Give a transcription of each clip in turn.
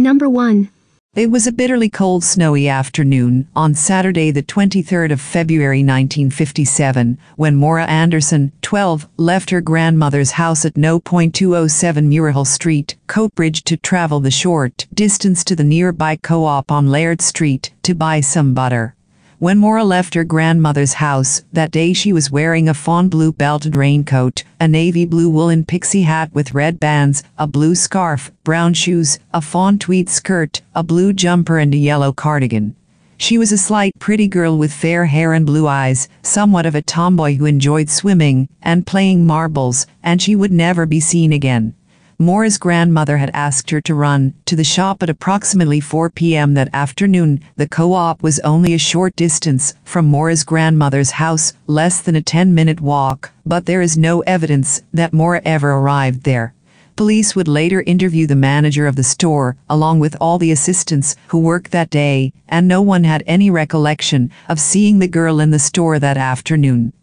Number 1. It was a bitterly cold, snowy afternoon on Saturday, the 23rd of February 1957, when Maura Anderson, 12, left her grandmother's house at No. 207 Muirhill Street, Coatbridge, to travel the short distance to the nearby co-op on Laird Street to buy some butter. When Maura left her grandmother's house that day, she was wearing a fawn blue belted raincoat, a navy blue woolen pixie hat with red bands, a blue scarf, brown shoes, a fawn tweed skirt, a blue jumper and a yellow cardigan. She was a slight, pretty girl with fair hair and blue eyes, somewhat of a tomboy who enjoyed swimming and playing marbles, and she would never be seen again. Maura's grandmother had asked her to run to the shop at approximately 4 p.m. that afternoon. The co-op was only a short distance from Maura's grandmother's house, less than a 10-minute walk, but there is no evidence that Maura ever arrived there. Police would later interview the manager of the store, along with all the assistants who worked that day, and no one had any recollection of seeing the girl in the store that afternoon.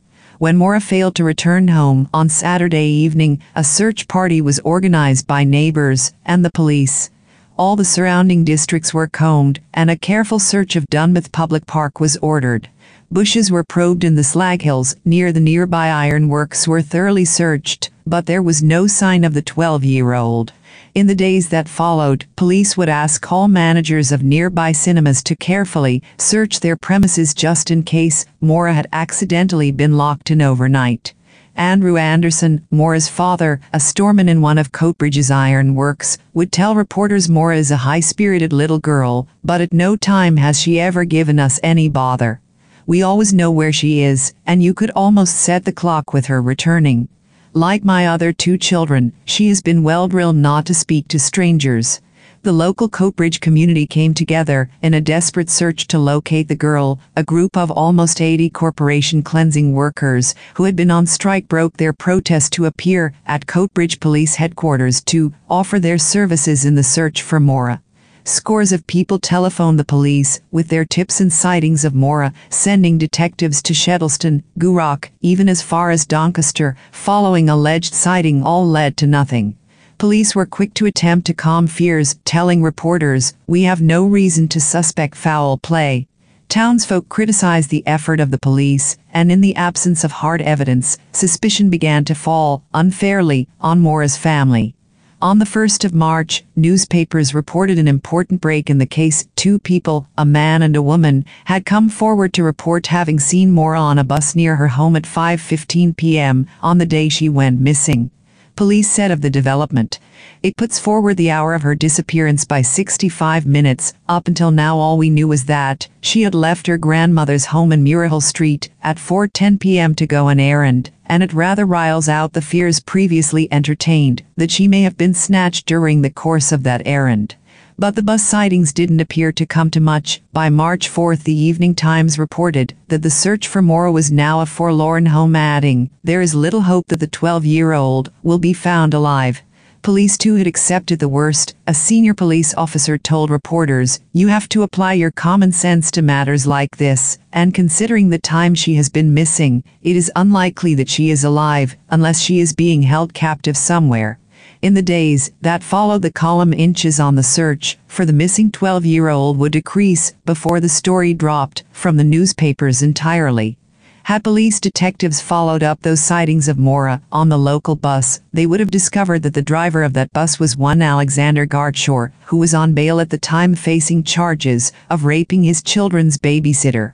When Maura failed to return home on Saturday evening, a search party was organized by neighbors and the police. All the surrounding districts were combed, and a careful search of Dunmouth Public Park was ordered. Bushes were probed in the slag hills near the nearby ironworks were thoroughly searched, but there was no sign of the 12-year-old. In the days that followed, police would ask all managers of nearby cinemas to carefully search their premises just in case Maura had accidentally been locked in overnight. Andrew Anderson, Maura's father, a storeman in one of Coatbridge's iron works, would tell reporters Maura is a high-spirited little girl, but at no time has she ever given us any bother. We always know where she is, and you could almost set the clock with her returning. Like my other 2 children, she has been well drilled not to speak to strangers. The local Coatbridge community came together in a desperate search to locate the girl. A group of almost 80 corporation cleansing workers who had been on strike broke their protest to appear at Coatbridge Police Headquarters to offer their services in the search for Maura. Scores of people telephoned the police with their tips and sightings of Maura, sending detectives to Shettleston, Gourock, even as far as Doncaster, following alleged sighting. All led to nothing. Police were quick to attempt to calm fears, telling reporters, "We have no reason to suspect foul play." Townsfolk criticized the effort of the police, and in the absence of hard evidence, suspicion began to fall, unfairly, on Maura's family. On the 1st of March, newspapers reported an important break in the case. 2 people, a man and a woman, had come forward to report having seen Maura on a bus near her home at 5:15 p.m. on the day she went missing. Police said of the development, "It puts forward the hour of her disappearance by 65 minutes. Up until now all we knew was that she had left her grandmother's home in Muirhill Street at 4:10 p.m. to go an errand, and it rather riles out the fears previously entertained that she may have been snatched during the course of that errand." But the bus sightings didn't appear to come to much. By March 4th, the Evening Times reported that the search for Maura was now a forlorn hope, adding, "There is little hope that the 12-year-old will be found alive." Police too had accepted the worst. A senior police officer told reporters, "You have to apply your common sense to matters like this, and considering the time she has been missing, it is unlikely that she is alive, unless she is being held captive somewhere." In the days that followed, the column inches on the search for the missing 12-year-old would decrease before the story dropped from the newspapers entirely. Had police detectives followed up those sightings of Maura on the local bus, they would have discovered that the driver of that bus was one Alexander Gartshaw, who was on bail at the time facing charges of raping his children's babysitter.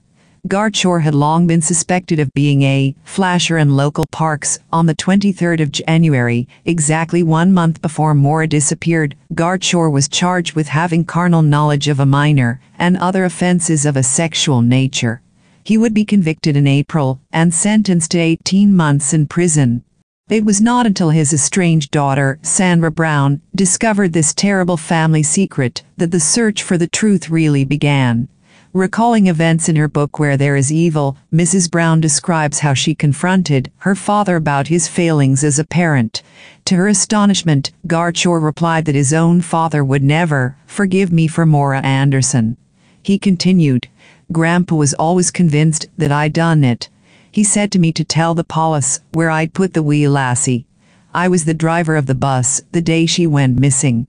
Gartshaw had long been suspected of being a flasher in local parks. On the 23rd of January, exactly 1 month before Maura disappeared, Gartshaw was charged with having carnal knowledge of a minor and other offenses of a sexual nature. He would be convicted in April and sentenced to 18 months in prison. It was not until his estranged daughter, Sandra Brown, discovered this terrible family secret that the search for the truth really began. Recalling events in her book Where There Is Evil, Mrs. Brown describes how she confronted her father about his failings as a parent. To her astonishment, Gartshaw replied that his own father would never forgive me for Maura Anderson. He continued, "Grandpa was always convinced that I'd done it. He said to me to tell the police where I'd put the wee lassie. I was the driver of the bus the day she went missing.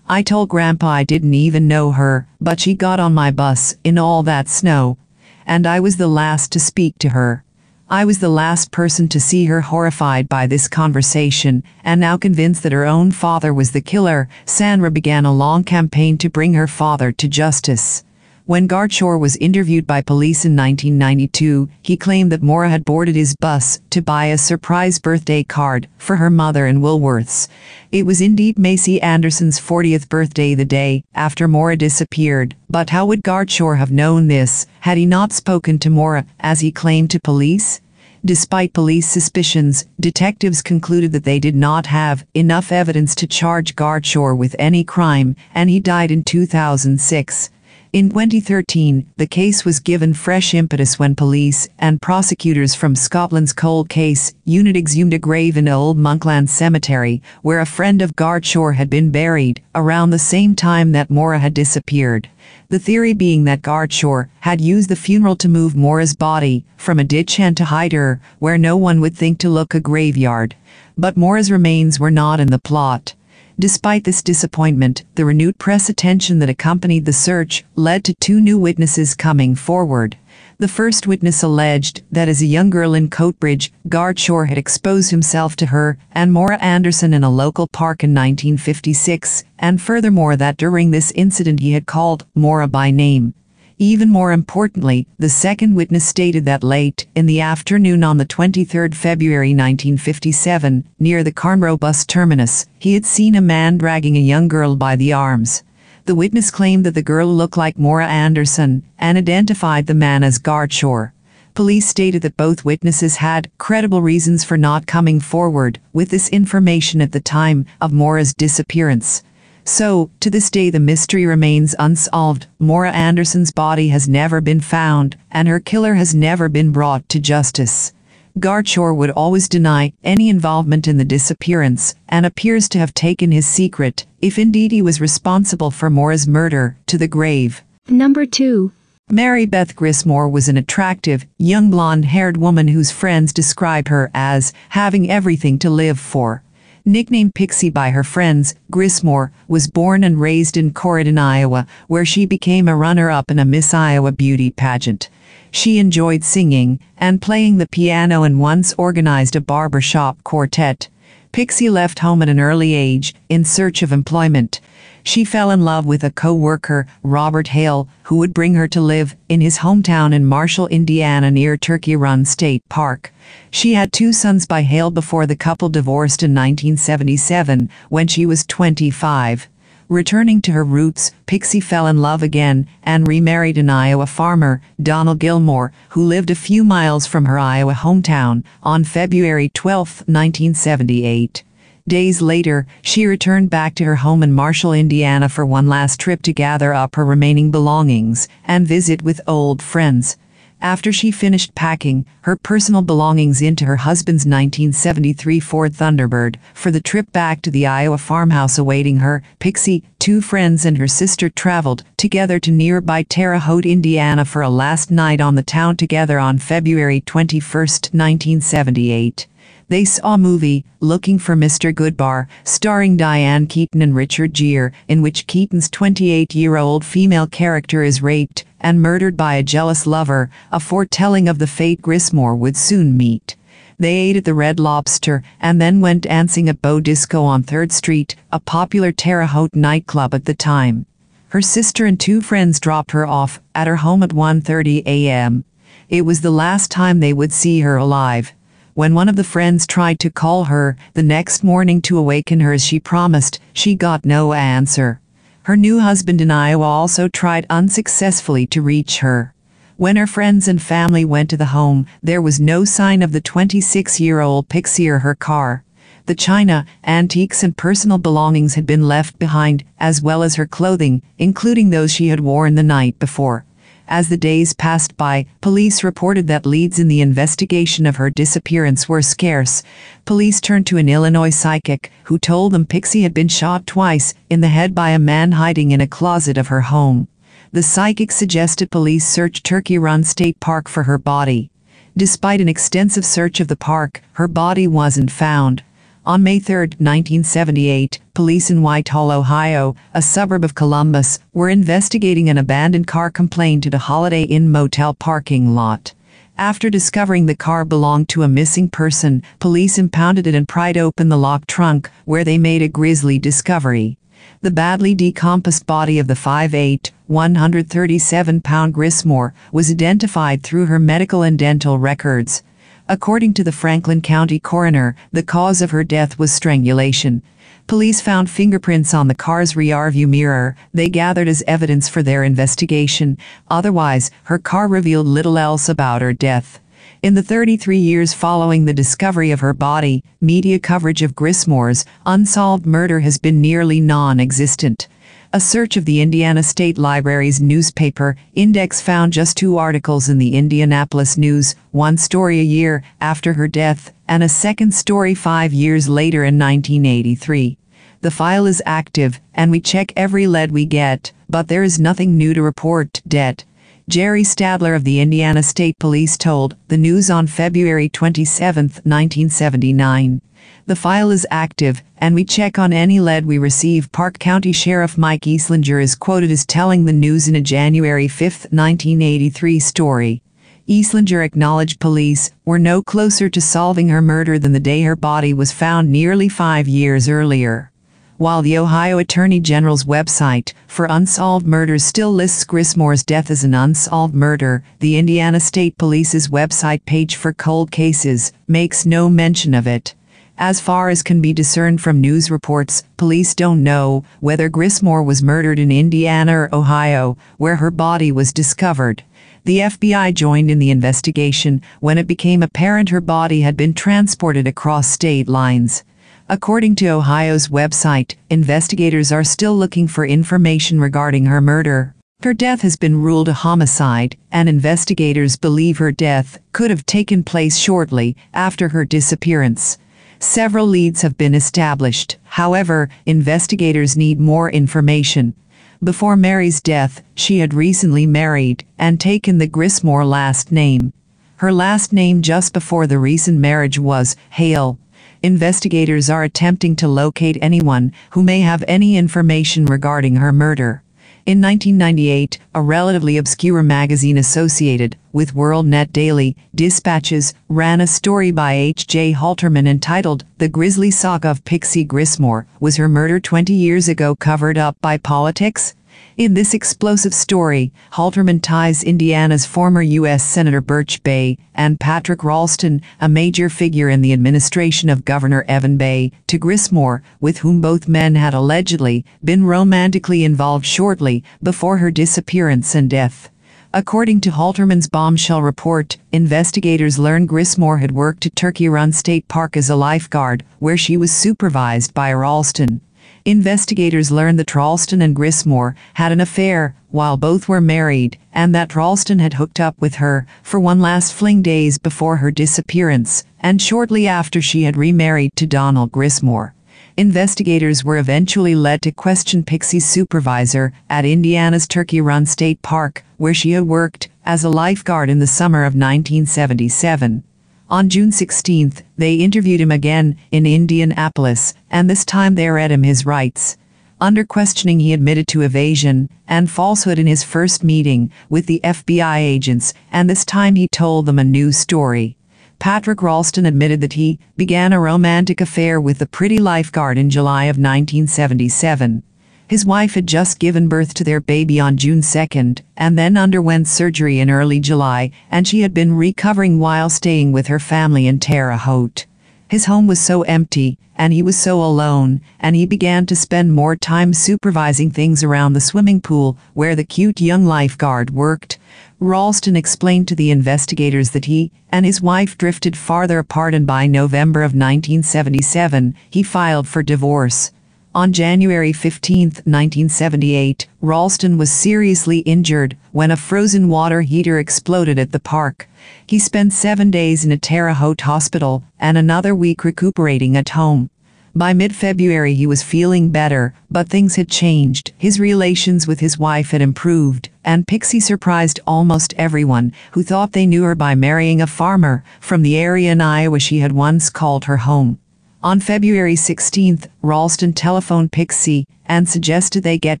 I told Grandpa I didn't even know her, but she got on my bus in all that snow. And I was the last to speak to her. I was the last person to see her. Horrified by this conversation, and now convinced that her own father was the killer, Sandra began a long campaign to bring her father to justice. When Garchor was interviewed by police in 1992, he claimed that Maura had boarded his bus to buy a surprise birthday card for her mother in Woolworths. It was indeed Macy Anderson's 40th birthday the day after Maura disappeared, but how would Garchor have known this had he not spoken to Maura, as he claimed to police? Despite police suspicions, detectives concluded that they did not have enough evidence to charge Garchor with any crime, and he died in 2006. In 2013, the case was given fresh impetus when police and prosecutors from Scotland's Cold Case Unit exhumed a grave in Old Monkland Cemetery, where a friend of Garchor had been buried, around the same time that Maura had disappeared. The theory being that Garchor had used the funeral to move Maura's body from a ditch and to hide her where no one would think to look, a graveyard. But Maura's remains were not in the plot. Despite this disappointment, the renewed press attention that accompanied the search led to two new witnesses coming forward. The first witness alleged that as a young girl in Coatbridge, Garchor had exposed himself to her and Maura Anderson in a local park in 1956, and furthermore that during this incident he had called Maura by name. Even more importantly, the second witness stated that late in the afternoon on the 23rd February 1957, near the Carnroe bus terminus, he had seen a man dragging a young girl by the arms. The witness claimed that the girl looked like Maura Anderson and identified the man as Garchor. Police stated that both witnesses had credible reasons for not coming forward with this information at the time of Maura's disappearance. So, to this day the mystery remains unsolved. Maura Anderson's body has never been found, and her killer has never been brought to justice. Garchor would always deny any involvement in the disappearance, and appears to have taken his secret, if indeed he was responsible for Maura's murder, to the grave. Number 2. Mary Beth Grismore was an attractive, young blonde-haired woman whose friends describe her as having everything to live for. Nicknamed Pixie by her friends, Grismore was born and raised in Corydon, Iowa, where she became a runner-up in a Miss Iowa beauty pageant. She enjoyed singing and playing the piano and once organized a barbershop quartet. Pixie left home at an early age in search of employment. She fell in love with a co-worker, Robert Hale, who would bring her to live in his hometown in Marshall, Indiana, near Turkey Run State Park. She had 2 sons by Hale before the couple divorced in 1977, when she was 25. Returning to her roots, Pixie fell in love again and remarried an Iowa farmer, Donald Gilmore, who lived a few miles from her Iowa hometown, on February 12, 1978. Days later, she returned back to her home in Marshall, Indiana for one last trip to gather up her remaining belongings and visit with old friends. After she finished packing her personal belongings into her husband's 1973 Ford Thunderbird for the trip back to the Iowa farmhouse awaiting her, Pixie, 2 friends and her sister traveled together to nearby Terre Haute, Indiana for a last night on the town together on February 21, 1978. They saw a movie, Looking for Mr. Goodbar, starring Diane Keaton and Richard Gere, in which Keaton's 28-year-old female character is raped and murdered by a jealous lover, a foretelling of the fate Grismore would soon meet. They ate at the Red Lobster and then went dancing at Beau Disco on 3rd Street, a popular Terre Haute nightclub at the time. Her sister and 2 friends dropped her off at her home at 1:30 a.m. It was the last time they would see her alive. When one of the friends tried to call her the next morning to awaken her as she promised, she got no answer. Her new husband in Iowa also tried unsuccessfully to reach her. When her friends and family went to the home, there was no sign of the 26-year-old Pixie or her car. The china, antiques and personal belongings had been left behind, as well as her clothing, including those she had worn the night before. As the days passed by, police reported that leads in the investigation of her disappearance were scarce. Police turned to an Illinois psychic, who told them Pixie had been shot twice in the head by a man hiding in a closet of her home. The psychic suggested police search Turkey Run State Park for her body. Despite an extensive search of the park, her body wasn't found. On May 3, 1978, police in Whitehall, Ohio, a suburb of Columbus, were investigating an abandoned car complained at a Holiday Inn motel parking lot. After discovering the car belonged to a missing person, police impounded it and pried open the locked trunk, where they made a grisly discovery. The badly decomposed body of the 5'8", 137-pound Grismore was identified through her medical and dental records. According to the Franklin County coroner, the cause of her death was strangulation. Police found fingerprints on the car's rearview mirror they gathered as evidence for their investigation. Otherwise, her car revealed little else about her death. In the 33 years following the discovery of her body, media coverage of Grismore's unsolved murder has been nearly non-existent. A search of the Indiana State Library's newspaper index found just 2 articles in the Indianapolis News, one story a year after her death, and a second story 5 years later in 1983. The file is active, and we check every lead we get, but there is nothing new to report. Det. Jerry Stadler of the Indiana State Police told the News on February 27, 1979. The file is active, and we check on any lead we receive. Park County Sheriff Mike Eastlinger is quoted as telling the News in a January 5, 1983 story. Eastlinger acknowledged police were no closer to solving her murder than the day her body was found nearly 5 years earlier. While the Ohio Attorney General's website for unsolved murders still lists Grismore's death as an unsolved murder, the Indiana State Police's website page for cold cases makes no mention of it. As far as can be discerned from news reports, police don't know whether Grismore was murdered in Indiana or Ohio, where her body was discovered. The FBI joined in the investigation when it became apparent her body had been transported across state lines. According to Ohio's website, investigators are still looking for information regarding her murder. Her death has been ruled a homicide, and investigators believe her death could have taken place shortly after her disappearance. Several leads have been established. However, investigators need more information. Before Mary's death, she had recently married and taken the Grismore last name. Her last name just before the recent marriage was Hale. Investigators are attempting to locate anyone who may have any information regarding her murder. In 1998, a relatively obscure magazine associated with WorldNet Daily Dispatches ran a story by H.J. Halterman entitled "The Grisly Saga of Pixie Grismore. Was her murder 20 years ago covered up by politics?" In this explosive story, Halterman ties Indiana's former U.S. Senator Birch Bayh and Patrick Ralston, a major figure in the administration of Governor Evan Bayh, to Grismore, with whom both men had allegedly been romantically involved shortly before her disappearance and death. According to Halterman's bombshell report, investigators learned Grismore had worked at Turkey Run State Park as a lifeguard, where she was supervised by Ralston. Investigators learned that Ralston and Grismore had an affair while both were married, and that Ralston had hooked up with her for one last fling days before her disappearance, and shortly after she had remarried to Donald Grismore. Investigators were eventually led to question Pixie's supervisor at Indiana's Turkey Run State Park, where she had worked as a lifeguard in the summer of 1977. On June 16, they interviewed him again in Indianapolis, and this time they read him his rights. Under questioning, he admitted to evasion and falsehood in his first meeting with the FBI agents, and this time he told them a new story. Patrick Ralston admitted that he began a romantic affair with the pretty lifeguard in July of 1977. His wife had just given birth to their baby on June 2nd, and then underwent surgery in early July, and she had been recovering while staying with her family in Terre Haute. His home was so empty, and he was so alone, and he began to spend more time supervising things around the swimming pool where the cute young lifeguard worked. Ralston explained to the investigators that he and his wife drifted farther apart, and by November of 1977, he filed for divorce. On January 15, 1978, Ralston was seriously injured when a frozen water heater exploded at the park. He spent 7 days in a Terre Haute hospital and another week recuperating at home. By mid-February he was feeling better, but things had changed. His relations with his wife had improved, and Pixie surprised almost everyone who thought they knew her by marrying a farmer from the area in Iowa she had once called her home. On February 16, Ralston telephoned Pixie and suggested they get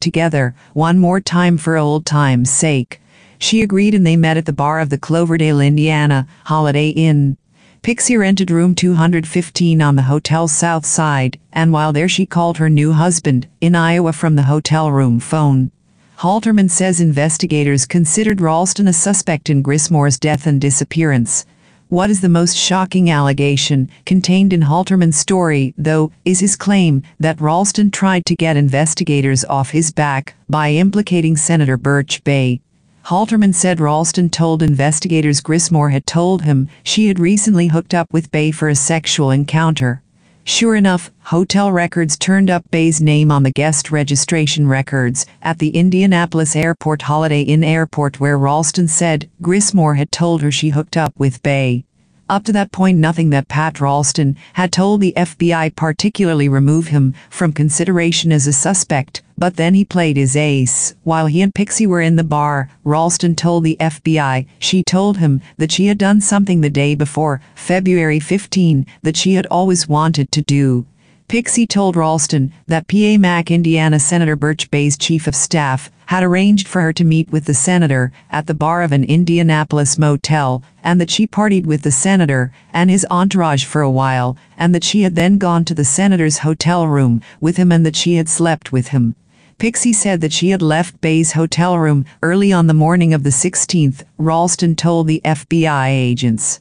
together one more time for old time's sake. She agreed and they met at the bar of the Cloverdale, Indiana, Holiday Inn. Pixie rented room 215 on the hotel's south side, and while there she called her new husband in Iowa from the hotel room phone. Halterman says investigators considered Ralston a suspect in Grismore's death and disappearance. What is the most shocking allegation contained in Halterman's story, though, is his claim that Ralston tried to get investigators off his back by implicating Senator Birch Bayh. Halterman said Ralston told investigators Grismore had told him she had recently hooked up with Bayh for a sexual encounter. Sure enough, hotel records turned up Bayh's name on the guest registration records at the Indianapolis Airport Holiday Inn Airport, where Ralston said Grismore had told her she hooked up with Bayh. Up to that point, nothing that Pat Ralston had told the FBI particularly remove him from consideration as a suspect, but then he played his ace. While he and Pixie were in the bar, Ralston told the FBI she told him that she had done something the day before, February 15, that she had always wanted to do. Pixie told Ralston that PA Mac Indiana Senator Birch Bayh's chief of staff had arranged for her to meet with the senator at the bar of an Indianapolis motel, and that she partied with the senator and his entourage for a while, and that she had then gone to the senator's hotel room with him and that she had slept with him. Pixie said that she had left Bayh's hotel room early on the morning of the 16th, Ralston told the FBI agents.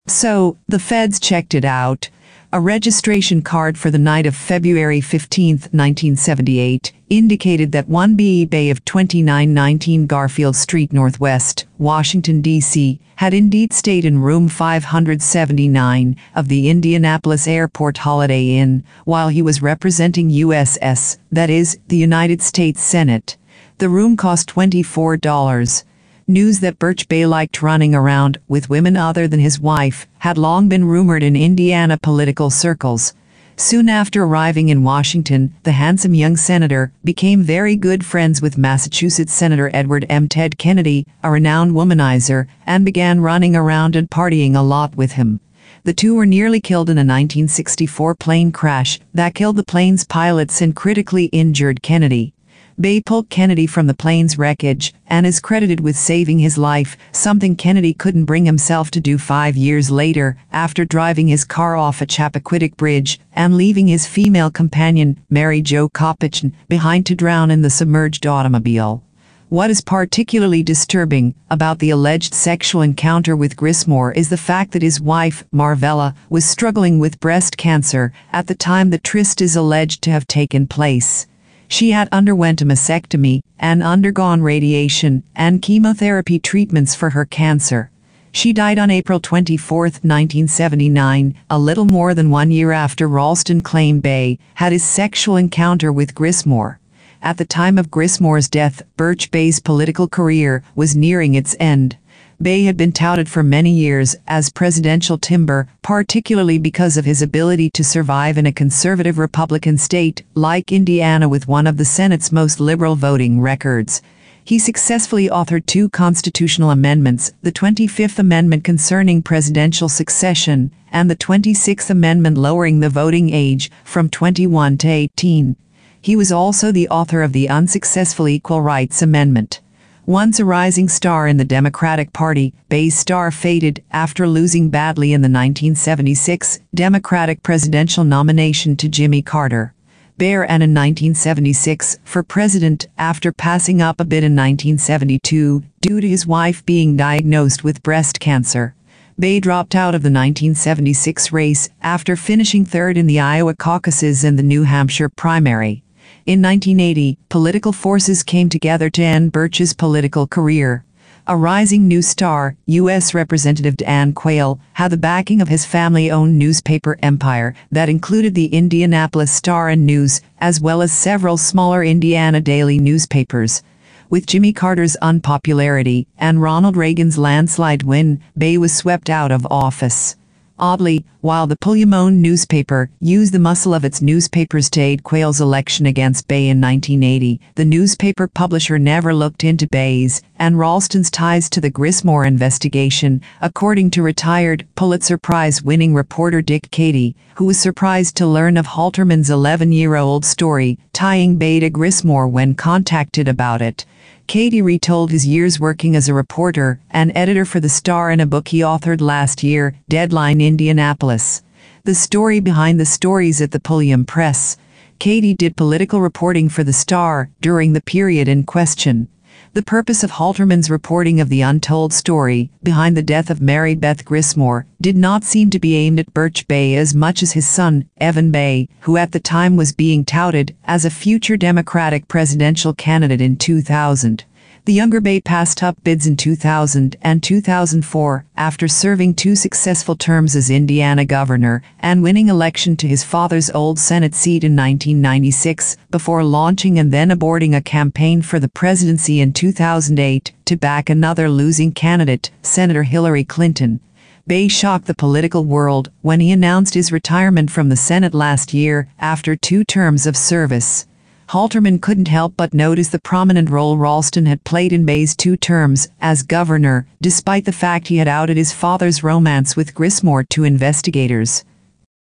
So, the feds checked it out. A registration card for the night of February 15, 1978, indicated that one B.E. Bayh of 2919 Garfield Street Northwest, Washington, D.C., had indeed stayed in room 579 of the Indianapolis Airport Holiday Inn while he was representing USS, that is, the United States Senate. The room cost $24. News that Birch Bayh liked running around with women other than his wife had long been rumored in Indiana political circles. Soon after arriving in Washington, the handsome young senator became very good friends with Massachusetts Senator Edward M. Ted Kennedy, a renowned womanizer, and began running around and partying a lot with him. The two were nearly killed in a 1964 plane crash that killed the plane's pilots and critically injured Kennedy. Bayh pulled Kennedy from the plane's wreckage and is credited with saving his life, something Kennedy couldn't bring himself to do 5 years later after driving his car off a Chappaquiddick Bridge and leaving his female companion, Mary Jo Kopechne, behind to drown in the submerged automobile. What is particularly disturbing about the alleged sexual encounter with Grismore is the fact that his wife, Marvella, was struggling with breast cancer at the time the tryst is alleged to have taken place. She had underwent a mastectomy and undergone radiation and chemotherapy treatments for her cancer. She died on April 24, 1979, a little more than 1 year after Ralston claimed Bayh had his sexual encounter with Grismore. At the time of Grismore's death, Birch Bayh's political career was nearing its end. Bayh had been touted for many years as presidential timber, particularly because of his ability to survive in a conservative Republican state like Indiana with one of the Senate's most liberal voting records. He successfully authored 2 constitutional amendments, the 25th Amendment concerning presidential succession and the 26th Amendment lowering the voting age from 21 to 18. He was also the author of the unsuccessful Equal Rights Amendment. Once a rising star in the Democratic Party, Bayh's star faded after losing badly in the 1976 Democratic presidential nomination to Jimmy Carter. Bayh ran in 1976 for president after passing up a bid in 1972 due to his wife being diagnosed with breast cancer. Bayh dropped out of the 1976 race after finishing third in the Iowa caucuses and the New Hampshire primary. In 1980, political forces came together to end Birch's political career. A rising new star, U.S. Representative Dan Quayle, had the backing of his family-owned newspaper empire that included the Indianapolis Star and News, as well as several smaller Indiana daily newspapers. With Jimmy Carter's unpopularity and Ronald Reagan's landslide win, Bayh was swept out of office. Oddly, while the Pullman newspaper used the muscle of its newspapers to aid Quayle's election against Bayh in 1980, the newspaper publisher never looked into Bayh's and Ralston's ties to the Grismore investigation, according to retired Pulitzer Prize-winning reporter Dick Cady, who was surprised to learn of Halterman's 11-year-old story tying Bay to Grismore when contacted about it. Cady retold his years working as a reporter and editor for The Star in a book he authored last year, Deadline Indianapolis. The story behind the stories at the Pulliam Press. Cady did political reporting for The Star during the period in question. The purpose of Halterman's reporting of the untold story behind the death of Mary Beth Grismore did not seem to be aimed at Birch Bay as much as his son, Evan Bay, who at the time was being touted as a future Democratic presidential candidate in 2000. The younger Bay passed up bids in 2000 and 2004 after serving 2 successful terms as Indiana governor and winning election to his father's old Senate seat in 1996 before launching and then aborting a campaign for the presidency in 2008 to back another losing candidate, Senator Hillary Clinton. Bay shocked the political world when he announced his retirement from the Senate last year after 2 terms of service. Halterman couldn't help but notice the prominent role Ralston had played in Bay's 2 terms as governor, despite the fact he had outed his father's romance with Grismore to investigators.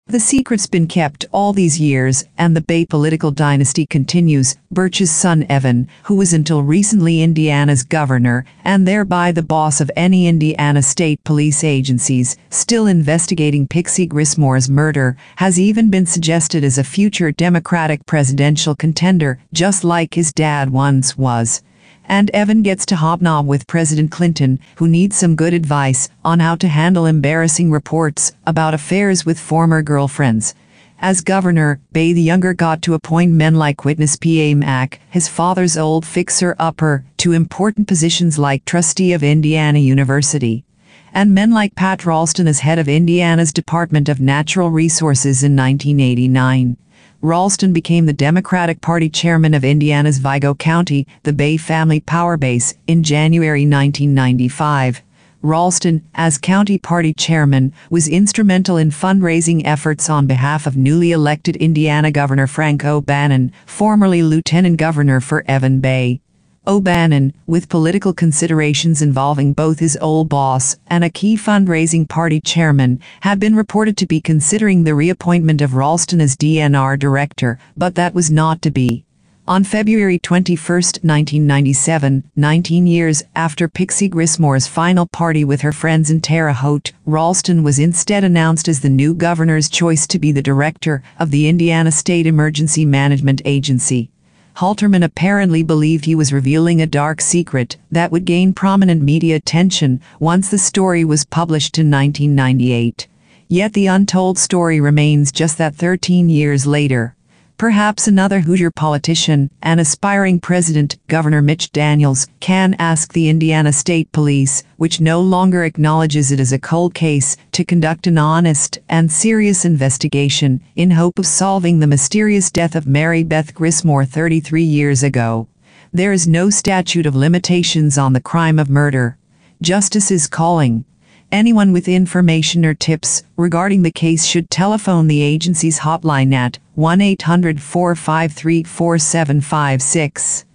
The secret's been kept all these years, and the Bay political dynasty continues. Birch's son Evan, who was until recently Indiana's governor, and thereby the boss of any Indiana state police agencies, still investigating Pixie Grismore's murder, has even been suggested as a future Democratic presidential contender, just like his dad once was. And Evan gets to hobnob with President Clinton, who needs some good advice on how to handle embarrassing reports about affairs with former girlfriends. As governor, Bay the Younger got to appoint men like Witness P.A. Mack, his father's old fixer-upper, to important positions like trustee of Indiana University. And men like Pat Ralston as head of Indiana's Department of Natural Resources in 1989. Ralston became the Democratic Party chairman of Indiana's Vigo County, the Bay family power base, in January 1995. Ralston, as county party chairman, was instrumental in fundraising efforts on behalf of newly elected Indiana Governor Frank O'Bannon, formerly lieutenant governor for Evan Bay. O'Bannon, with political considerations involving both his old boss and a key fundraising party chairman, had been reported to be considering the reappointment of Ralston as DNR director, but that was not to be. On February 21, 1997, 19 years after Pixie Grismore's final party with her friends in Terre Haute, Ralston was instead announced as the new governor's choice to be the director of the Indiana State Emergency Management Agency. Halterman apparently believed he was revealing a dark secret that would gain prominent media attention once the story was published in 1998. Yet the untold story remains just that 13 years later. Perhaps another Hoosier politician and aspiring president, Governor Mitch Daniels, can ask the Indiana State Police, which no longer acknowledges it as a cold case, to conduct an honest and serious investigation in hope of solving the mysterious death of Mary Beth Grismore 33 years ago. There is no statute of limitations on the crime of murder. Justice is calling. Anyone with information or tips regarding the case should telephone the agency's hotline at 1-800-453-4756.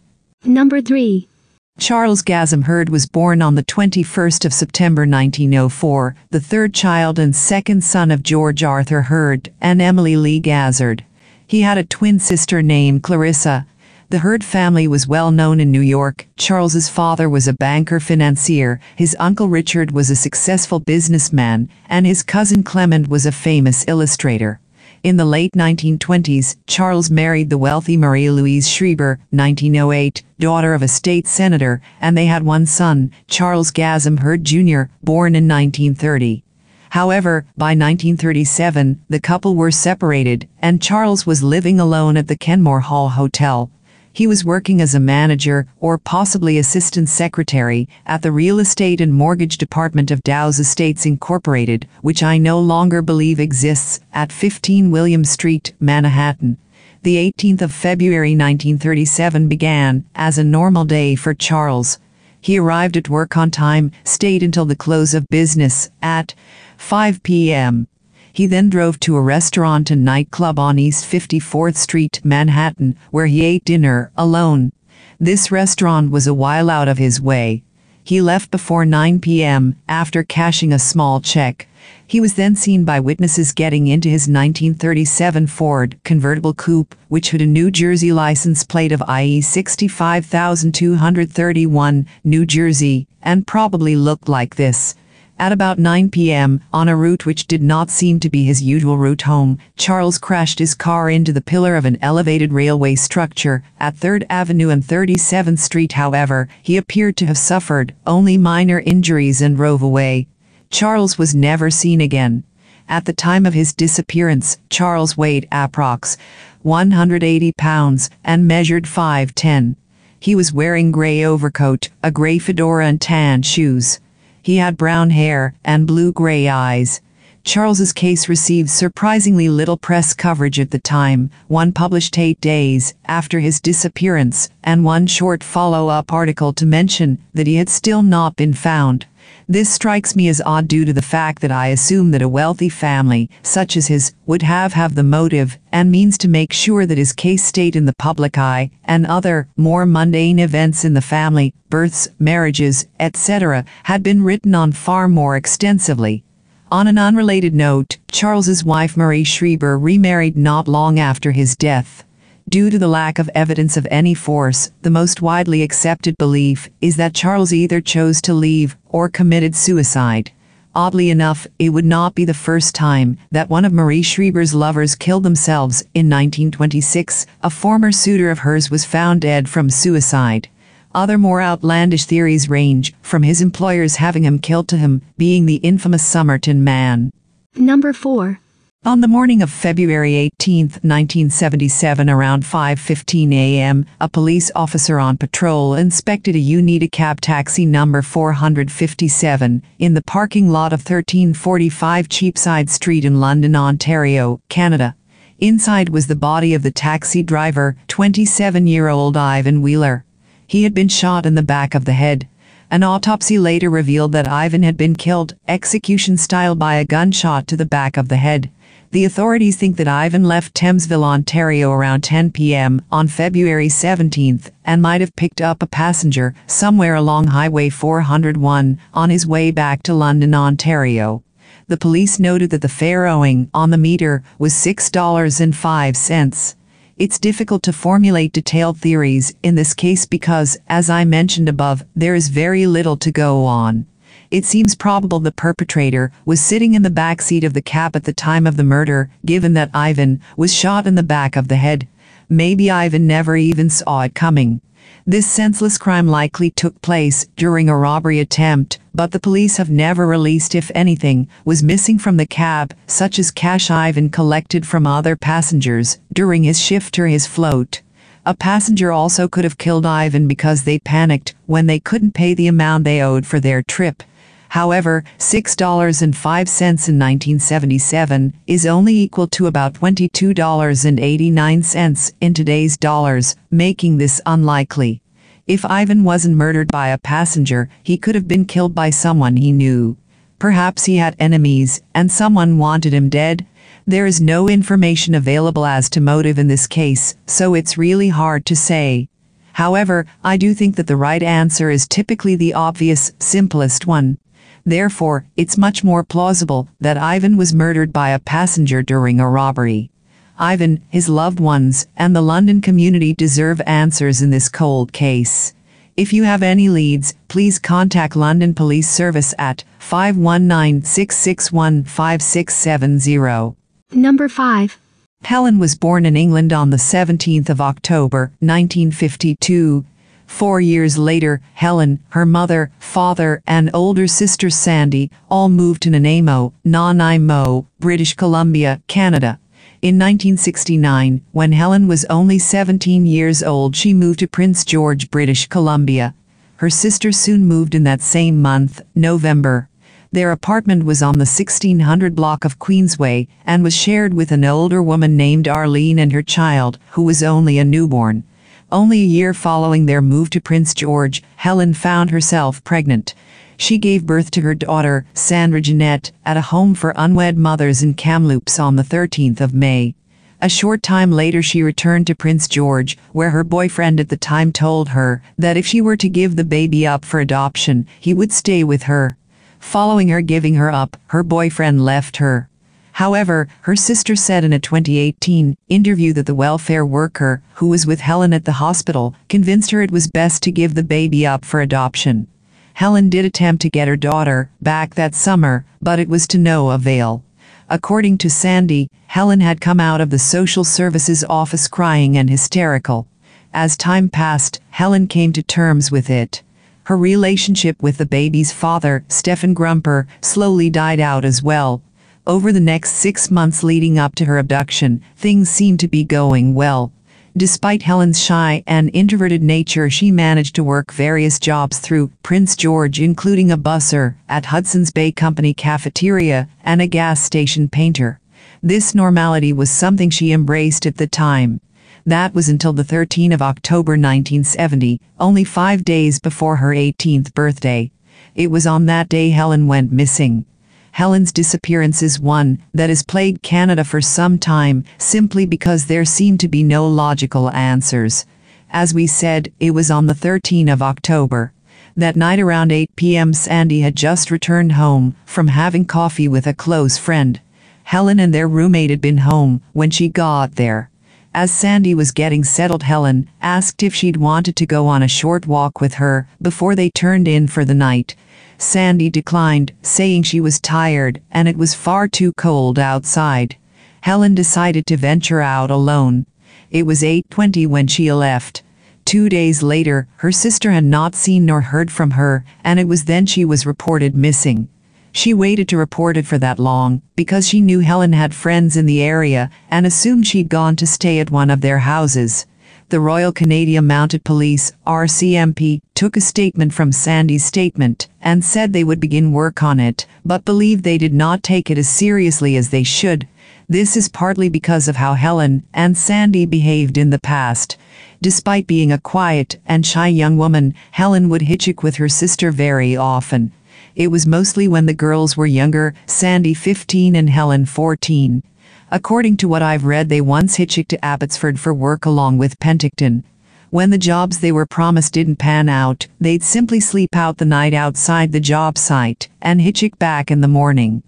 Number 3. Charles Gazem Hurd was born on the 21st of September 1904, the 3rd child and 2nd son of George Arthur Hurd and Emily Lee Gazard. He had a twin sister named Clarissa. The Hurd family was well known in New York. Charles's father was a banker financier, his uncle Richard was a successful businessman, and his cousin Clement was a famous illustrator. In the late 1920s, Charles married the wealthy Marie Louise Schreiber, 1908, daughter of a state senator, and they had one son, Charles Gazem Hurd Jr., born in 1930. However, by 1937, the couple were separated, and Charles was living alone at the Kenmore Hall Hotel. He was working as a manager, or possibly assistant secretary, at the Real Estate and Mortgage Department of Dow's Estates Incorporated, which I no longer believe exists, at 15 William Street, Manhattan. The 18th of February 1937 began as a normal day for Charles. He arrived at work on time, stayed until the close of business, at 5 p.m. He then drove to a restaurant and nightclub on East 54th Street, Manhattan, where he ate dinner alone. This restaurant was a while out of his way. He left before 9 p.m. after cashing a small check. He was then seen by witnesses getting into his 1937 Ford convertible coupe, which had a New Jersey license plate of IE 65231, New Jersey, and probably looked like this. At about 9 p.m., on a route which did not seem to be his usual route home, Charles crashed his car into the pillar of an elevated railway structure at 3rd Avenue and 37th Street. However, he appeared to have suffered only minor injuries and drove away. Charles was never seen again. At the time of his disappearance, Charles weighed approx. 180 pounds and measured 5'10". He was wearing gray overcoat, a gray fedora and tan shoes. He had brown hair and blue-gray eyes. Charles's case received surprisingly little press coverage at the time, one published 8 days after his disappearance, and one short follow-up article to mention that he had still not been found. This strikes me as odd due to the fact that I assume that a wealthy family, such as his, would have the motive and means to make sure that his case stayed in the public eye, and other, more mundane events in the family, births, marriages, etc., had been written on far more extensively. On an unrelated note, Charles's wife Marie Schreiber remarried not long after his death. Due to the lack of evidence of any force, the most widely accepted belief is that Charles either chose to leave or committed suicide. Oddly enough, it would not be the first time that one of Marie Schreiber's lovers killed themselves. In 1926, a former suitor of hers was found dead from suicide. Other more outlandish theories range from his employers having him killed to him being the infamous Somerton Man. Number 4. On the morning of February 18, 1977, around 5:15 a.m., a police officer on patrol inspected a Unicab taxi number 457 in the parking lot of 1345 Cheapside Street in London, Ontario, Canada. Inside was the body of the taxi driver, 27-year-old Ivan Wheeler. He had been shot in the back of the head. An autopsy later revealed that Ivan had been killed, execution-style, by a gunshot to the back of the head. The authorities think that Ivan left Thamesville, Ontario around 10 p.m. on February 17th and might have picked up a passenger somewhere along Highway 401 on his way back to London, Ontario. The police noted that the fare owing on the meter was $6.05. It's difficult to formulate detailed theories in this case because, as I mentioned above, there is very little to go on. It seems probable the perpetrator was sitting in the back seat of the cab at the time of the murder, given that Ivan was shot in the back of the head. Maybe Ivan never even saw it coming. This senseless crime likely took place during a robbery attempt, but the police have never released if anything was missing from the cab, such as cash Ivan collected from other passengers during his shift or his float. A passenger also could have killed Ivan because they panicked when they couldn't pay the amount they owed for their trip. However, $6.05 in 1977 is only equal to about $22.89 in today's dollars, making this unlikely. If Ivan wasn't murdered by a passenger, he could have been killed by someone he knew. Perhaps he had enemies, and someone wanted him dead. There is no information available as to motive in this case, so it's really hard to say. However, I do think that the right answer is typically the obvious, simplest one. Therefore, it's much more plausible that Ivan was murdered by a passenger during a robbery. Ivan, his loved ones, and the London community deserve answers in this cold case. If you have any leads, please contact London Police Service at 519-661-5670. Number 5. Helen was born in England on the 17th of October, 1952. 4 years later, Helen, her mother, father, and older sister Sandy all moved to Nanaimo, British Columbia, Canada. In 1969, when Helen was only 17 years old, she moved to Prince George, British Columbia. Her sister soon moved in that same month, November. Their apartment was on the 1600 block of Queensway and was shared with an older woman named Arlene and her child, who was only a newborn. Only a year following their move to Prince George, Helen found herself pregnant. She gave birth to her daughter, Sandra Jeanette, at a home for unwed mothers in Kamloops on the 13th of May. A short time later she returned to Prince George, where her boyfriend at the time told her that if she were to give the baby up for adoption, he would stay with her. Following her giving her up, her boyfriend left her. However, her sister said in a 2018 interview that the welfare worker, who was with Helen at the hospital, convinced her it was best to give the baby up for adoption. Helen did attempt to get her daughter back that summer, but it was to no avail. According to Sandy, Helen had come out of the social services office crying and hysterical. As time passed, Helen came to terms with it. Her relationship with the baby's father, Stephen Grumper, slowly died out as well. Over the next 6 months leading up to her abduction, things seemed to be going well. Despite Helen's shy and introverted nature, she managed to work various jobs through Prince George, including a busser at Hudson's Bay Company cafeteria and a gas station painter. This normality was something she embraced at the time. That was until the 13th of October 1970, only 5 days before her 18th birthday. It was on that day Helen went missing. Helen's disappearance is one that has plagued Canada for some time, simply because there seemed to be no logical answers. As we said, it was on the 13th of October. That night around 8 p.m. Sandy had just returned home from having coffee with a close friend. Helen and their roommate had been home when she got there. As Sandy was getting settled, Helen asked if she'd wanted to go on a short walk with her before they turned in for the night. Sandy declined, saying she was tired and it was far too cold outside. Helen decided to venture out alone. It was 8:20 when she left. 2 days later, her sister had not seen nor heard from her, and it was then she was reported missing. She waited to report it for that long because she knew Helen had friends in the area and assumed she'd gone to stay at one of their houses. The Royal Canadian Mounted Police, RCMP, took a statement from Sandy's statement and said they would begin work on it, but believed they did not take it as seriously as they should. This is partly because of how Helen and Sandy behaved in the past. Despite being a quiet and shy young woman, Helen would hitchhike with her sister very often. It was mostly when the girls were younger, Sandy 15 and Helen 14. According to what I've read, they once hitchhiked to Abbotsford for work along with Penticton. When the jobs they were promised didn't pan out, they'd simply sleep out the night outside the job site and hitchhike back in the morning.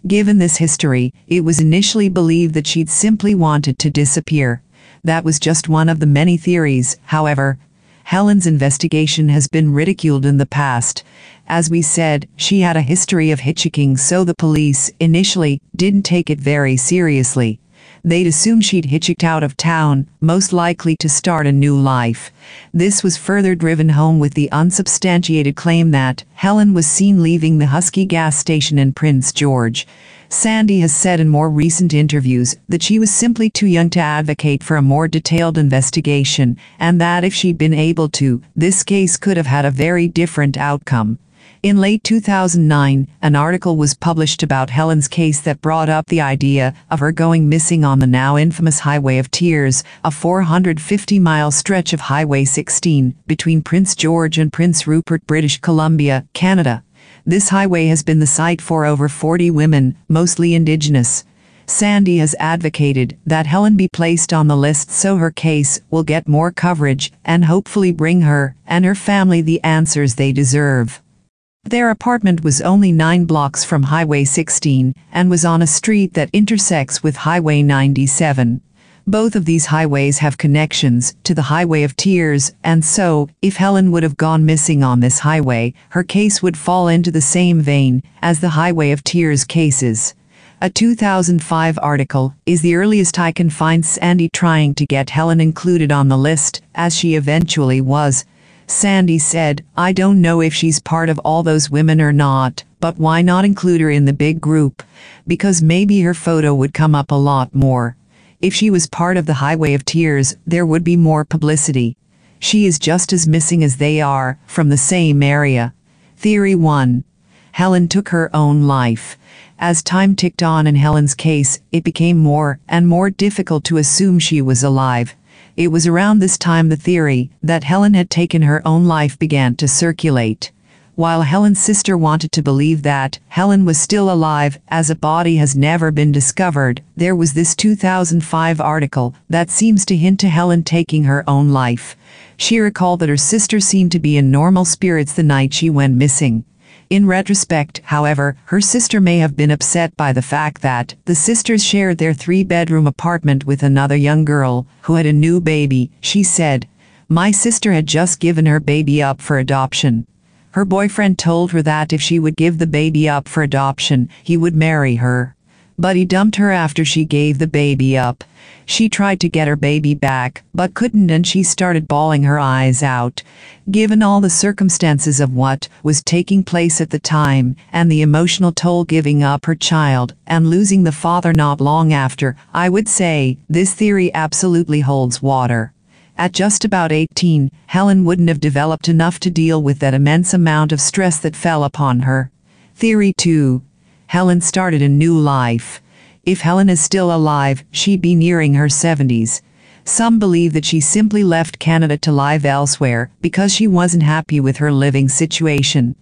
Given this history, it was initially believed that she'd simply wanted to disappear. That was just one of the many theories, however. Helen's investigation has been ridiculed in the past. As we said, she had a history of hitchhiking, so the police initially didn't take it very seriously. They'd assumed she'd hitchhiked out of town, most likely to start a new life. This was further driven home with the unsubstantiated claim that Helen was seen leaving the Husky gas station in Prince George. Sandy has said in more recent interviews that she was simply too young to advocate for a more detailed investigation, and that if she'd been able to, this case could have had a very different outcome. In late 2009, an article was published about Helen's case that brought up the idea of her going missing on the now infamous Highway of Tears, a 450-mile stretch of Highway 16 between Prince George and Prince Rupert, British Columbia, Canada. This highway has been the site for over 40 women, mostly Indigenous. Sandy has advocated that Helen be placed on the list so her case will get more coverage and hopefully bring her and her family the answers they deserve. Their apartment was only 9 blocks from Highway 16 and was on a street that intersects with Highway 97. Both of these highways have connections to the Highway of Tears, and so, if Helen would have gone missing on this highway, her case would fall into the same vein as the Highway of Tears cases. A 2005 article is the earliest I can find Sandy trying to get Helen included on the list, as she eventually was. Sandy said, "I don't know if she's part of all those women or not, but why not include her in the big group? Because maybe her photo would come up a lot more. If she was part of the Highway of Tears, there would be more publicity. She is just as missing as they are, from the same area." Theory 1. Helen took her own life. As time ticked on in Helen's case, it became more and more difficult to assume she was alive. It was around this time the theory that Helen had taken her own life began to circulate. While Helen's sister wanted to believe that Helen was still alive as a body has never been discovered, there was this 2005 article that seems to hint to Helen taking her own life. She recalled that her sister seemed to be in normal spirits the night she went missing. In retrospect, however, her sister may have been upset by the fact that the sisters shared their 3-bedroom apartment with another young girl who had a new baby. She said, "My sister had just given her baby up for adoption. Her boyfriend told her that if she would give the baby up for adoption, he would marry her. But he dumped her after she gave the baby up. She tried to get her baby back, but couldn't, and she started bawling her eyes out. Given all the circumstances of what was taking place at the time, and the emotional toll giving up her child and losing the father not long after, I would say this theory absolutely holds water. At just about 18, Helen wouldn't have developed enough to deal with that immense amount of stress that fell upon her. Theory 2. Helen started a new life. If Helen is still alive, she'd be nearing her 70s. Some believe that she simply left Canada to live elsewhere because she wasn't happy with her living situation.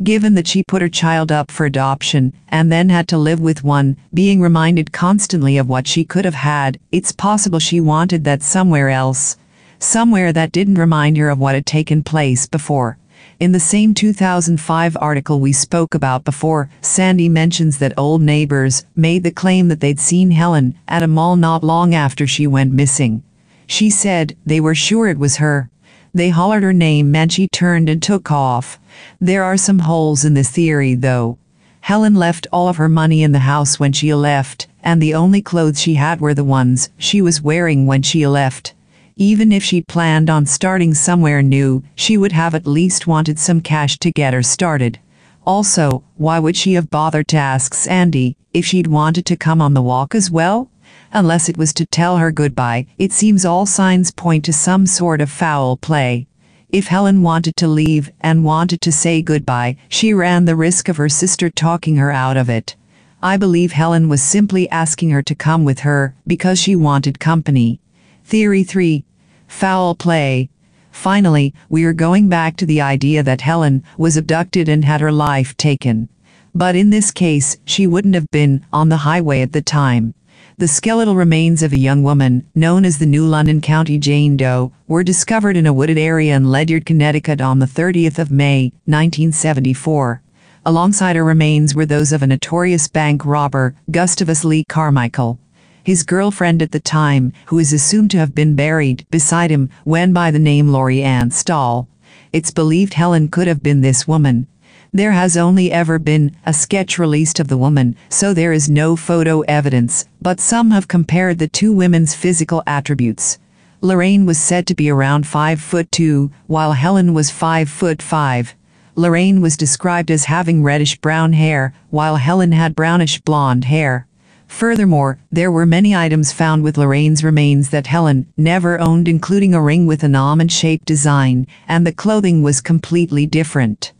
Given that she put her child up for adoption and then had to live with one, being reminded constantly of what she could have had, it's possible she wanted that somewhere else. Somewhere that didn't remind her of what had taken place before. In the same 2005 article we spoke about before, Sandy mentions that old neighbors made the claim that they'd seen Helen at a mall not long after she went missing. She said they were sure it was her. They hollered her name and she turned and took off. There are some holes in this theory though. Helen left all of her money in the house when she left, and the only clothes she had were the ones she was wearing when she left. Even if she'd planned on starting somewhere new, she would have at least wanted some cash to get her started. Also, why would she have bothered to ask Sandy if she'd wanted to come on the walk as well? Unless it was to tell her goodbye, it seems all signs point to some sort of foul play. If Helen wanted to leave and wanted to say goodbye, she ran the risk of her sister talking her out of it. I believe Helen was simply asking her to come with her because she wanted company. Theory 3. Foul play. Finally, we are going back to the idea that Helen was abducted and had her life taken. But in this case, she wouldn't have been on the highway at the time. The skeletal remains of a young woman, known as the New London County Jane Doe, were discovered in a wooded area in Ledyard, Connecticut on the 30th of May, 1974. Alongside her remains were those of a notorious bank robber, Gustavus Lee Carmichael. His girlfriend at the time, who is assumed to have been buried beside him, went by the name Lori Ann Stahl. It's believed Helen could have been this woman. There has only ever been a sketch released of the woman, so there is no photo evidence, but some have compared the two women's physical attributes. Lorraine was said to be around 5'2", while Helen was 5'5". Lorraine was described as having reddish-brown hair, while Helen had brownish-blonde hair. Furthermore, there were many items found with Lorraine's remains that Helen never owned, including a ring with an almond-shaped design, and the clothing was completely different.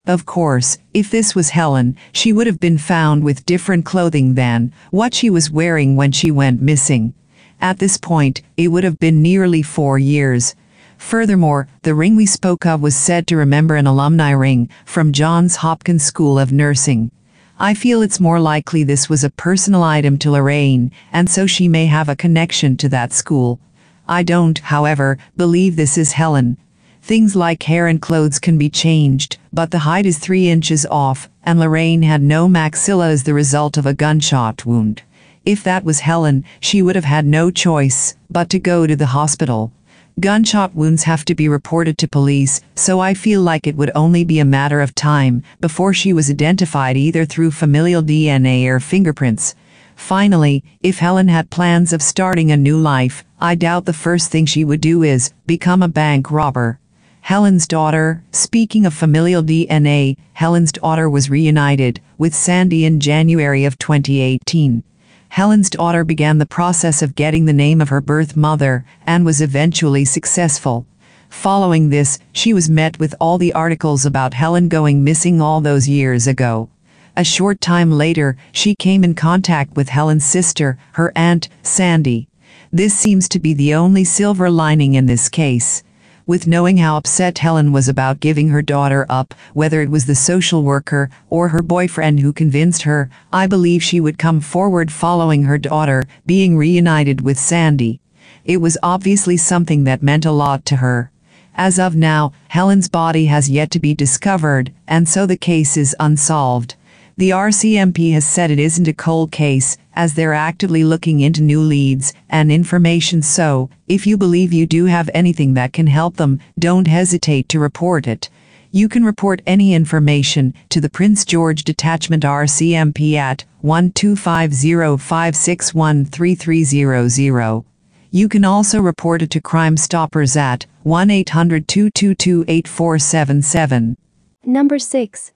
Of course, if this was Helen, she would have been found with different clothing than what she was wearing when she went missing. At this point, it would have been nearly 4 years. Furthermore, the ring we spoke of was said to remember an alumni ring from Johns Hopkins School of Nursing. I feel it's more likely this was a personal item to Lorraine, and so she may have a connection to that school. I don't, however, believe this is Helen. Things like hair and clothes can be changed, but the height is 3 inches off, and Lorraine had no maxilla as the result of a gunshot wound. If that was Helen, she would have had no choice but to go to the hospital. Gunshot wounds have to be reported to police, so I feel like it would only be a matter of time before she was identified either through familial DNA or fingerprints. Finally, if Helen had plans of starting a new life, I doubt the first thing she would do is become a bank robber. Helen's daughter, speaking of familial DNA, Helen's daughter was reunited with Sandy in January of 2018. Helen's daughter began the process of getting the name of her birth mother and was eventually successful. Following this, she was met with all the articles about Helen going missing all those years ago. A short time later, she came in contact with Helen's sister, her aunt, Sandy. This seems to be the only silver lining in this case. With knowing how upset Helen was about giving her daughter up, whether it was the social worker or her boyfriend who convinced her, I believe she would come forward following her daughter being reunited with Sandy. It was obviously something that meant a lot to her. As of now, Helen's body has yet to be discovered, and so the case is unsolved. The RCMP has said it isn't a cold case, as they're actively looking into new leads and information, so, if you believe you do have anything that can help them, don't hesitate to report it. You can report any information to the Prince George Detachment RCMP at 1250-561-3300. You can also report it to Crime Stoppers at 1-800-222-8477. Number 6.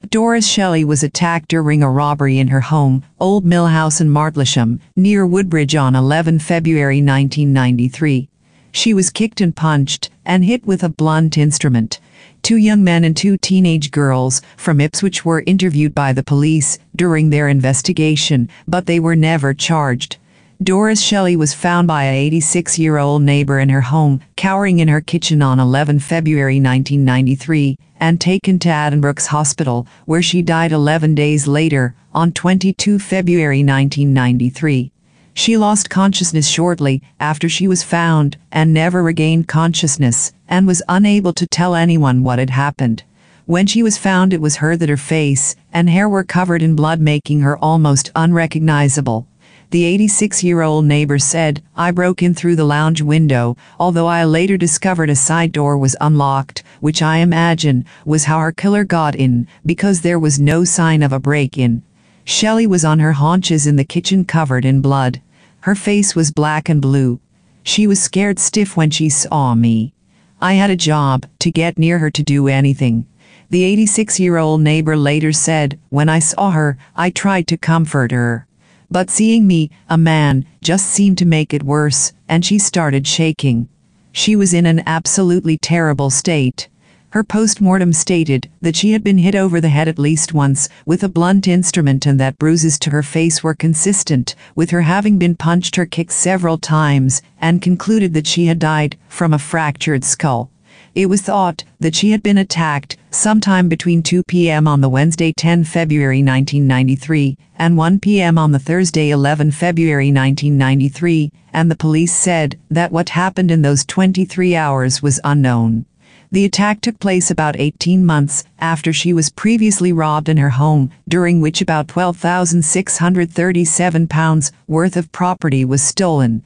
Doris Shelley was attacked during a robbery in her home, Old Mill House in Martlesham, near Woodbridge on 11 February 1993. She was kicked and punched, and hit with a blunt instrument. 2 young men and 2 teenage girls from Ipswich were interviewed by the police during their investigation, but they were never charged. Doris Shelley was found by an 86-year-old neighbor in her home, cowering in her kitchen on 11 February 1993, and taken to Addenbrooke's Hospital, where she died 11 days later, on 22 February 1993. She lost consciousness shortly after she was found, and never regained consciousness, and was unable to tell anyone what had happened. When she was found, it was heard that her face and hair were covered in blood, making her almost unrecognizable. The 86-year-old neighbor said, "I broke in through the lounge window, although I later discovered a side door was unlocked, which I imagine was how her killer got in, because there was no sign of a break-in." Shelley was on her haunches in the kitchen, covered in blood. Her face was black and blue. She was scared stiff when she saw me. I had a job to get near her to do anything. The 86-year-old neighbor later said, "When I saw her, I tried to comfort her. But seeing me, a man, just seemed to make it worse, and she started shaking. She was in an absolutely terrible state." Her post-mortem stated that she had been hit over the head at least once with a blunt instrument, and that bruises to her face were consistent with her having been punched or kicked several times, and concluded that she had died from a fractured skull. It was thought that she had been attacked sometime between 2 p.m. on the Wednesday 10 February 1993 and 1 p.m. on the Thursday 11 February 1993, and the police said that what happened in those 23 hours was unknown. The attack took place about 18 months after she was previously robbed in her home, during which about £12,637 worth of property was stolen.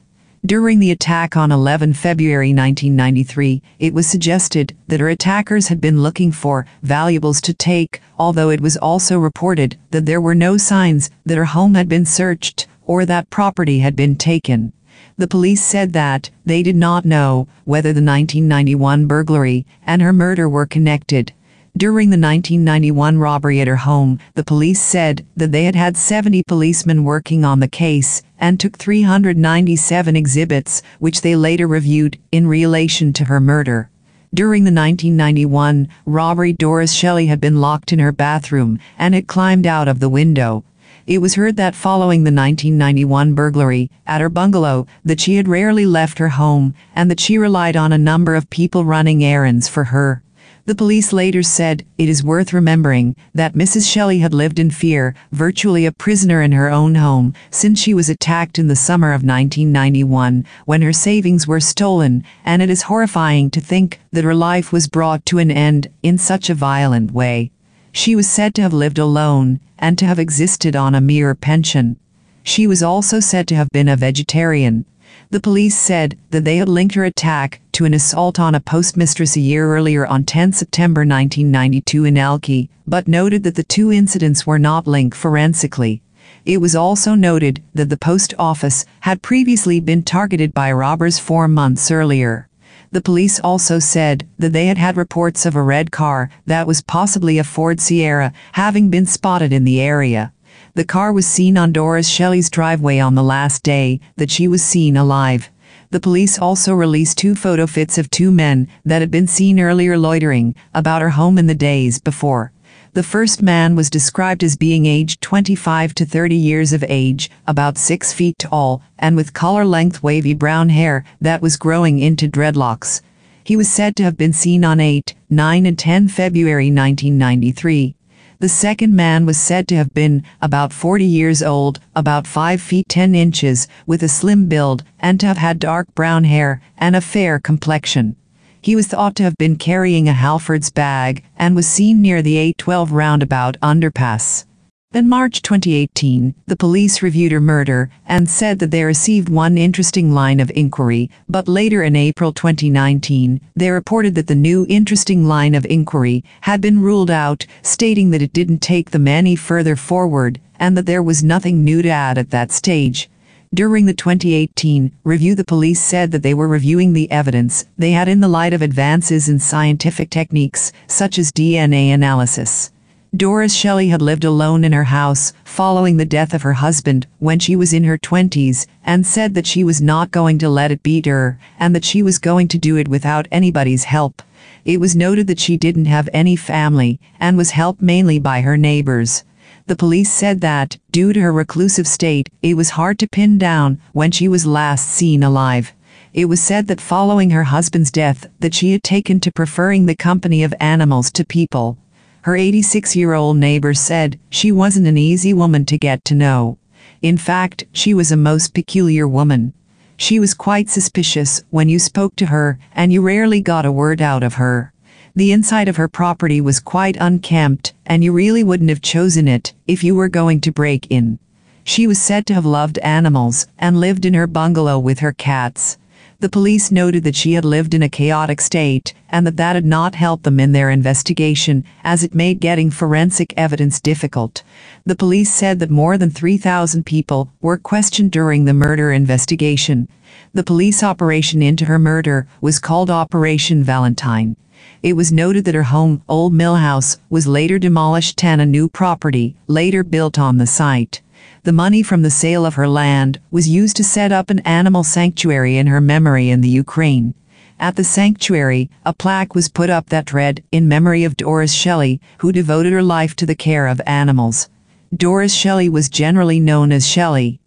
During the attack on 11 February 1993, it was suggested that her attackers had been looking for valuables to take, although it was also reported that there were no signs that her home had been searched or that property had been taken. The police said that they did not know whether the 1991 burglary and her murder were connected. During the 1991 robbery at her home, the police said that they had had 70 policemen working on the case and took 397 exhibits, which they later reviewed in relation to her murder. During the 1991 robbery, Doris Shelley had been locked in her bathroom and had climbed out of the window. It was heard that following the 1991 burglary at her bungalow, that she had rarely left her home and that she relied on a number of people running errands for her. The police later said, "It is worth remembering that Mrs. Shelley had lived in fear, virtually a prisoner in her own home, since she was attacked in the summer of 1991, when her savings were stolen, and it is horrifying to think that her life was brought to an end in such a violent way." She was said to have lived alone and to have existed on a mere pension. She was also said to have been a vegetarian. The police said that they had linked her attack to an assault on a postmistress a year earlier on 10 September 1992 in Elkey, but noted that the two incidents were not linked forensically. It was also noted that the post office had previously been targeted by robbers 4 months earlier. The police also said that they had had reports of a red car that was possibly a Ford Sierra having been spotted in the area. The car was seen on Doris Shelley's driveway on the last day that she was seen alive. The police also released 2 photo fits of 2 men that had been seen earlier loitering about her home in the days before. The first man was described as being aged 25 to 30 years of age, about 6 feet tall, and with collar-length wavy brown hair that was growing into dreadlocks. He was said to have been seen on 8, 9 and 10 February 1993. The second man was said to have been about 40 years old, about 5 feet 10 inches, with a slim build, and to have had dark brown hair and a fair complexion. He was thought to have been carrying a Halfords bag and was seen near the 812 roundabout underpass. In March 2018, the police reviewed her murder and said that they received one interesting line of inquiry, but later in April 2019, they reported that the new interesting line of inquiry had been ruled out, stating that it didn't take them any further forward and that there was nothing new to add at that stage. During the 2018 review, the police said that they were reviewing the evidence they had in the light of advances in scientific techniques, such as DNA analysis. Doris Shelley had lived alone in her house following the death of her husband when she was in her 20s and said that she was not going to let it beat her and that she was going to do it without anybody's help. It was noted that she didn't have any family and was helped mainly by her neighbors. The police said that, due to her reclusive state, it was hard to pin down when she was last seen alive. It was said that following her husband's death that she had taken to preferring the company of animals to people. Her 86-year-old neighbor said she wasn't an easy woman to get to know. In fact, she was a most peculiar woman. She was quite suspicious when you spoke to her, and you rarely got a word out of her. The inside of her property was quite unkempt, and you really wouldn't have chosen it if you were going to break in. She was said to have loved animals and lived in her bungalow with her cats. The police noted that she had lived in a chaotic state and that had not helped them in their investigation, as it made getting forensic evidence difficult. The police said that more than 3,000 people were questioned during the murder investigation. The police operation into her murder was called Operation Valentine. It was noted that her home, Old Mill House, was later demolished and a new property later built on the site. The money from the sale of her land was used to set up an animal sanctuary in her memory in the Ukraine. At the sanctuary, a plaque was put up that read, "In memory of Doris Shelley, who devoted her life to the care of animals." Doris Shelley was generally known as Shelley,